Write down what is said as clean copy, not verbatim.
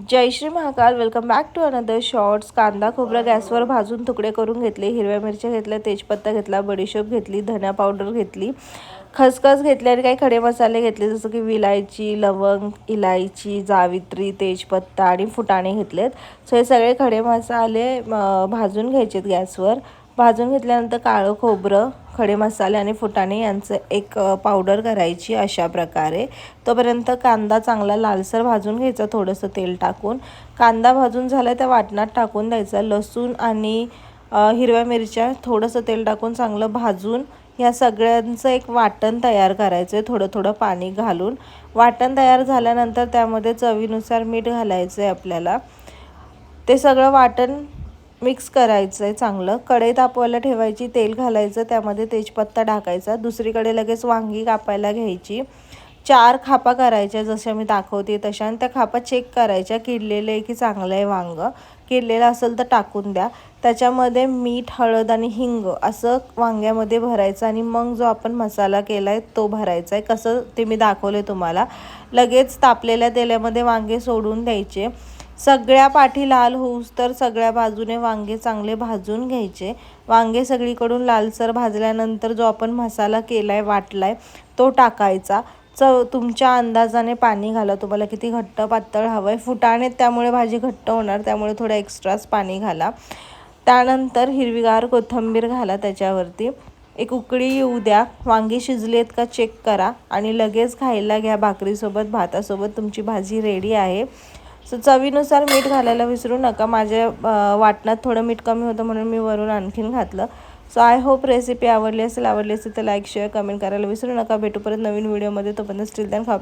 Jai Shri Mahakal. Welcome back to another shorts. कांदा खोबरा गॅसवर भाजून तुकडे करून घेतले, हिरव्या मिरच्या घेतल्या, तेजपत्ता घेतला, बडीशोप घेतली, धना पावडर घेतली, खसखस घेतली आणि काही खडे मसाले घेतले जसं की विलायची, लवंग, इलायची, जावित्री, तेजपत्ता आणि फुटाणे घेतलेत. सो हे सगळे खडे मसाले भाजून घ्यायचेत गॅसवर. भाजून घेतल्यानंतर काळं खोबरं, खडे मसाले आणि फुटाणे यांचं एक पावडर करायची अशा प्रकारे. तोपर्यंत कांदा चांगला लालसर भाजून घ्यायचा थोडंसं तेल टाकून. कांदा भाजून झाला त्या वाटणात टाकून द्यायचा. लसूण आणि हिरव्या मिरच्या थोडंसं तेल टाकून चांगलं भाजून ह्या सगळ्यांचं एक वाटण तयार करायचं आहे थोडं थोडं पाणी घालून. वाटण तयार झाल्यानंतर त्यामध्ये चवीनुसार मीठ घालायचं आहे आपल्याला. ते सगळं वाटण मिक्स करायचं आहे चांगलं. कढई तापवायला ठेवायची, तेल घालायचं, त्यामध्ये तेजपत्ता टाकायचा. दुसरीकडे लगेच वांगी कापायला घ्यायची. 4 खापा करायच्या जशा मी दाखवते तशा, आणि त्या खापा चेक करायच्या किडलेलं आहे की चांगलं आहे वांगं. किडलेलं असेल तर टाकून द्या. त्याच्यामध्ये मीठ, हळद आणि हिंग असं वांग्यामध्ये भरायचं आणि मग जो आपण मसाला केला आहे तो भरायचा आहे. कसं ते मी दाखवले तुम्हाला. लगेच तापलेल्या तेलामध्ये वांगे सोडून द्यायचे. सगळ्या पाठी लाल होऊस तर सगळ्या बाजूने वांगे चांगले भाजून घ्यायचे. वांगे सगळीकडून लालसर भाजल्यानंतर जो आपण मसाला केला आहे, वाटला आहे, तो टाकायचा. तुमच्या अंदाजाने पाणी घाला, तुम्हाला किती घट्ट पातळ हवं आहे. फुटाणे त्यामुळे भाजी घट्ट होणार, त्यामुळे थोडं एक्स्ट्राच पाणी घाला. त्यानंतर हिरवीगार कोथिंबीर घाला त्याच्यावरती. एक उकळी येऊ द्या. वांगी शिजलेत का चेक करा आणि लगेच खायला घ्या. भाकरीसोबत, भातासोबत तुमची भाजी रेडी आहे. सो चवीनुसार मीठ घालायला विसरू नका. माझ्या वाटणात थोडं मीठ कमी होतं म्हणून मी वरून आणखीन घातलं. सो आय होप रेसिपी आवडली असेल तर लाईक, शेअर, कमेंट करायला विसरू नका. भेटू परत नवीन व्हिडिओमध्ये. तोपर्यंत स्टिल दॅन खाऊ